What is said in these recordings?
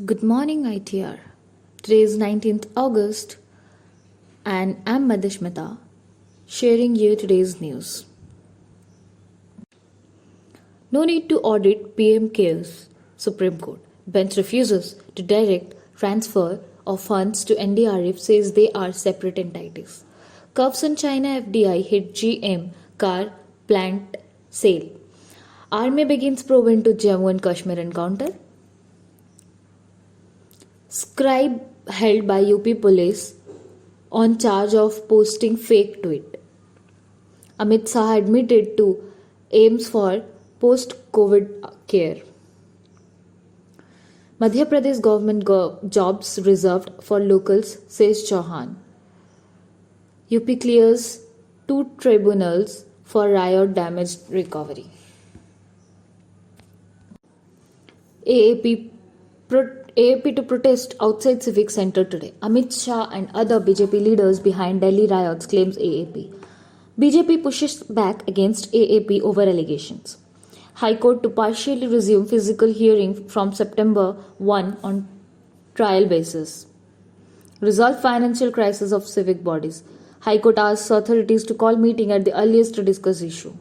Good morning, ITR. Today is 19th August, and I'm Madhishmita, sharing you today's news. No need to audit PM Cares, Supreme Court. Bench refuses to direct transfer of funds to NDRF, says they are separate entities. Curbs on China FDI hit GM car plant sale. Army begins probe into Jammu and Kashmir encounter. Scribe held by UP police on charge of posting fake tweet. Amit Shah admitted to aims for post-COVID care. Madhya Pradesh government jobs reserved for locals, says Chauhan. UP clears 2 tribunals for riot damage recovery. AAP to protest outside Civic Centre today. Amit Shah and other BJP leaders behind Delhi riots, claims AAP. BJP pushes back against AAP over allegations. High Court to partially resume physical hearing from September 1 on trial basis. Resolve financial crisis of civic bodies. High Court asks authorities to call meeting at the earliest to discuss issue.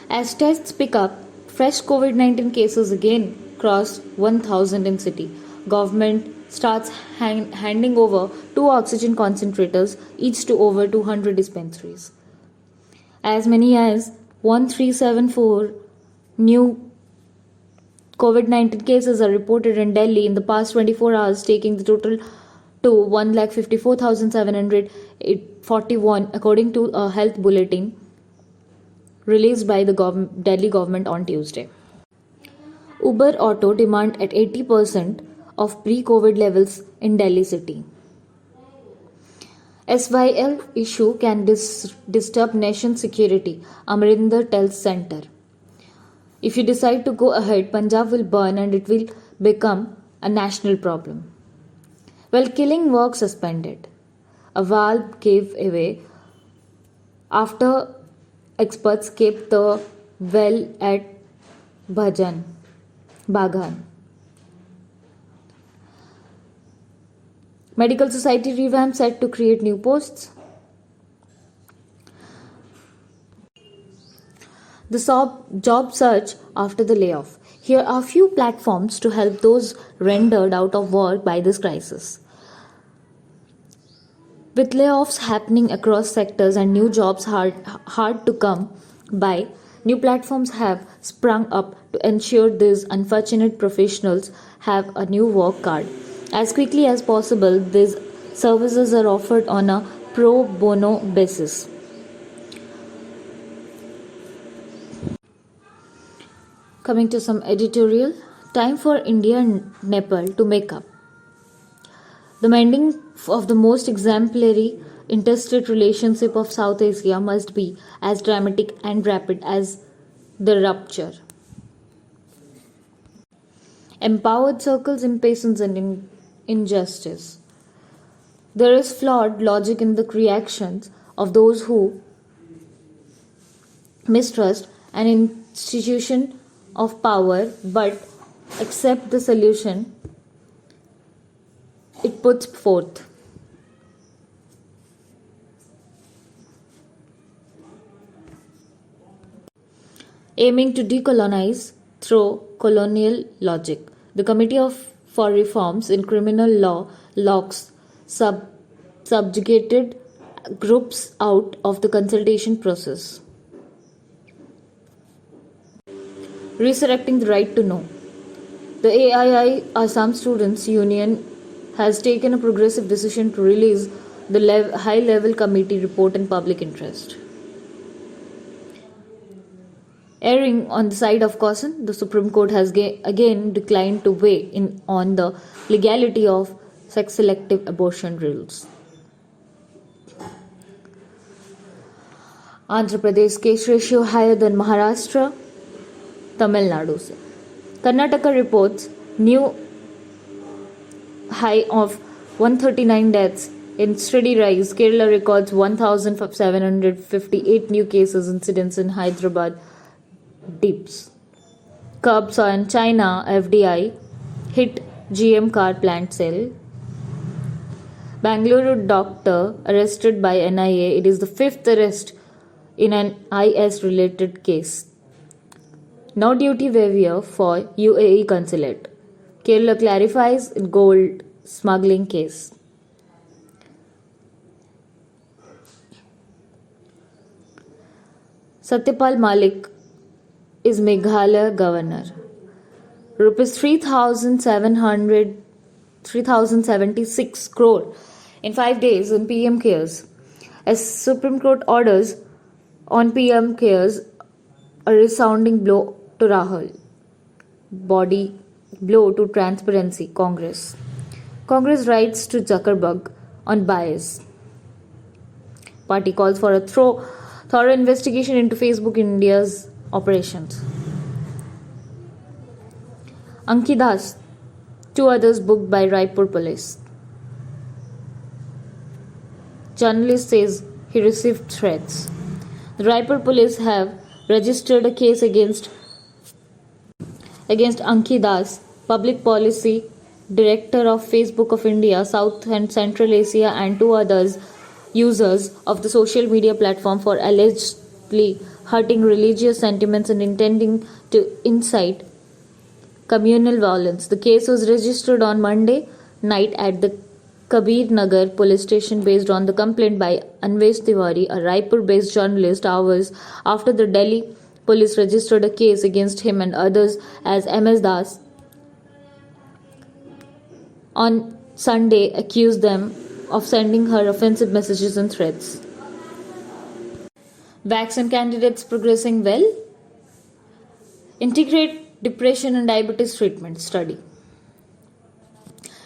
As tests pick up, fresh COVID-19 cases again crossed 1,000 in city. Government starts handing over 2 oxygen concentrators, each to over 200 dispensaries. As many as 1374 new COVID-19 cases are reported in Delhi in the past 24 hours, taking the total to 1,54,741 according to a health bulletin released by the Delhi government on Tuesday. Uber Auto demand at 80% of pre-COVID levels in Delhi city. SYL issue can disturb nation security, Amrinder tells Center. If you decide to go ahead, Punjab will burn and it will become a national problem. Well, killing work suspended. A valve gave away after experts kept the well at Baghan. Medical Society revamp set to create new posts. The job search after the layoff. Here are few platforms to help those rendered out of work by this crisis. With layoffs happening across sectors and new jobs hard to come by, new platforms have sprung up to ensure these unfortunate professionals have a new work card. As quickly as possible, these services are offered on a pro bono basis. Coming to some editorial, time for India and Nepal to make up. The mending of the most exemplary interstate relationship of South Asia must be as dramatic and rapid as the rupture. Empowered circles impatience and injustice. There is flawed logic in the reactions of those who mistrust an institution of power but accept the solution it puts forth. Aiming to decolonize through colonial logic. The Committee for Reforms in Criminal Law locks subjugated groups out of the consultation process. Resurrecting the right to know. The AII Assam Students Union has taken a progressive decision to release the high-level committee report in public interest. Erring on the side of caution, the Supreme Court has again declined to weigh in on the legality of sex-selective abortion rules. Andhra Pradesh case ratio higher than Maharashtra, Tamil Nadu. Karnataka reports new high of 139 deaths in steady rise. Kerala records 1,758 new cases incidents in Hyderabad dips. Curbs on China FDI hit GM car plant sale. Bangalore doctor arrested by NIA. It is the fifth arrest in an IS related case. No duty waiver for UAE consulate. Kerala clarifies gold smuggling case. Satyapal Malik is Meghalaya governor. Rupees 3,076 crore in 5 days in PM Cares. As Supreme Court orders on PM Cares, a resounding blow to Rahul. Body blow to transparency. Congress writes to Zuckerberg on bias. Party calls for a thorough investigation into Facebook India's operations. Anki Das, 2 others booked by Raipur police. Journalist says he received threats. The Raipur police have registered a case against Anki Das, Public Policy Director of Facebook of India, South and Central Asia, and 2 others users of the social media platform for allegedly hurting religious sentiments and intending to incite communal violence. The case was registered on Monday night at the Kabir Nagar police station based on the complaint by Anvesh Tiwari, a Raipur-based journalist, hours after the Delhi police registered a case against him and others as MS Das on Sunday accused them of sending her offensive messages and threats. Vaccine candidates progressing well. Integrate depression and diabetes treatment study.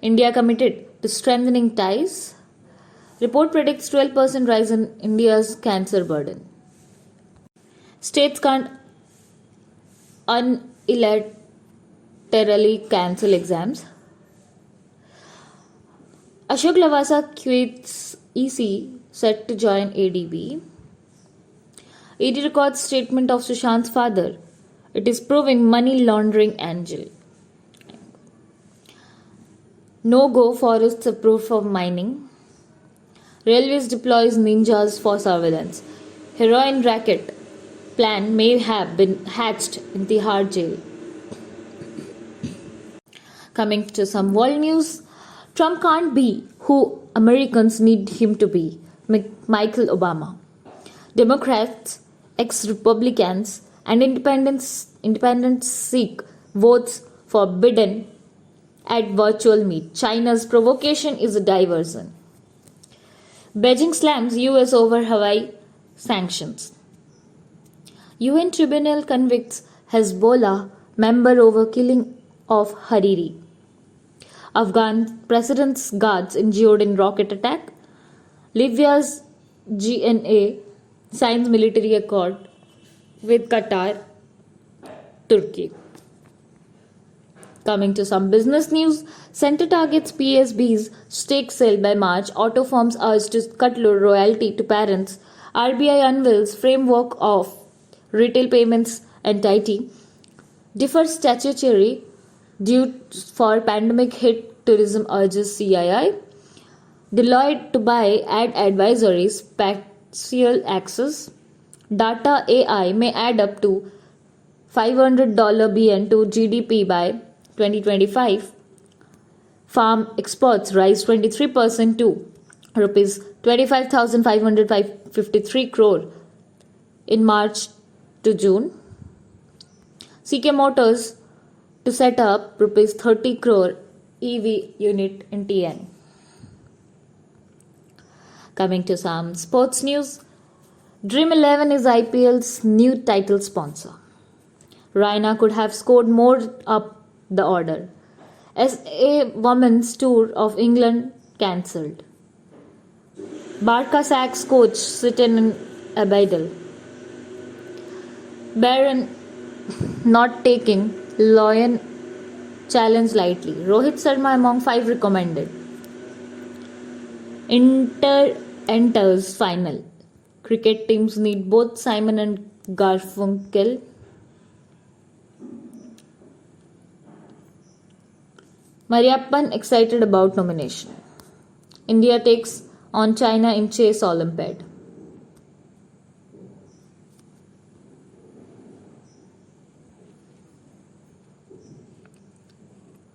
India committed to strengthening ties. Report predicts 12% rise in India's cancer burden. States can't unilaterally cancel exams. Ashok Lavasa quits EC, set to join ADB. ED records statement of Sushant's father. It is proving money laundering angel. No-go forests approved for mining. Railways deploys ninjas for surveillance. Heroin racket plan may have been hatched in Tihar jail. Coming to some world news. Trump can't be who Americans need him to be. Michael Obama. Democrats, ex-Republicans, and independents seek votes for Biden at virtual meet. China's provocation is a diversion. Beijing slams US over Hawaii sanctions. UN tribunal convicts Hezbollah member over killing of Hariri. Afghan president's guards injured in rocket attack. Libya's GNA signs military accord with Qatar, Turkey. Coming to some business news, Center targets PSB's stake sale by March. Auto firms urged to cut royalty to parents. RBI unveils framework of retail payments entity. Differs statutory due for pandemic hit tourism, urges CII. Deloitte to buy ad advisory spatial access. Data AI may add up to $500 billion to GDP by 2025. Farm exports rise 23% to rupees 25,553 crore in March to June. CK Motors to set up rupees 30 crore EV unit in TN. Coming to some sports news. Dream 11 is IPL's new title sponsor. Raina could have scored more up the order. SA Women's Tour of England cancelled. Barca sacks coach Sitan Abidal. Baron not taking Lion challenge lightly. Rohit Sharma among 5 recommended. Inter enters final. Cricket teams need both Simon and Garfunkel. Mariappan excited about nomination. India takes on China in chess Olympiad.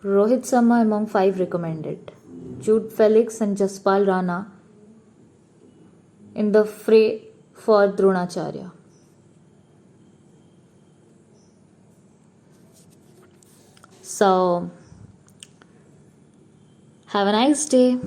Rohit Sharma among 5 recommended. Jude Felix and Jaspal Rana in the fray for Dronacharya. So, have a nice day.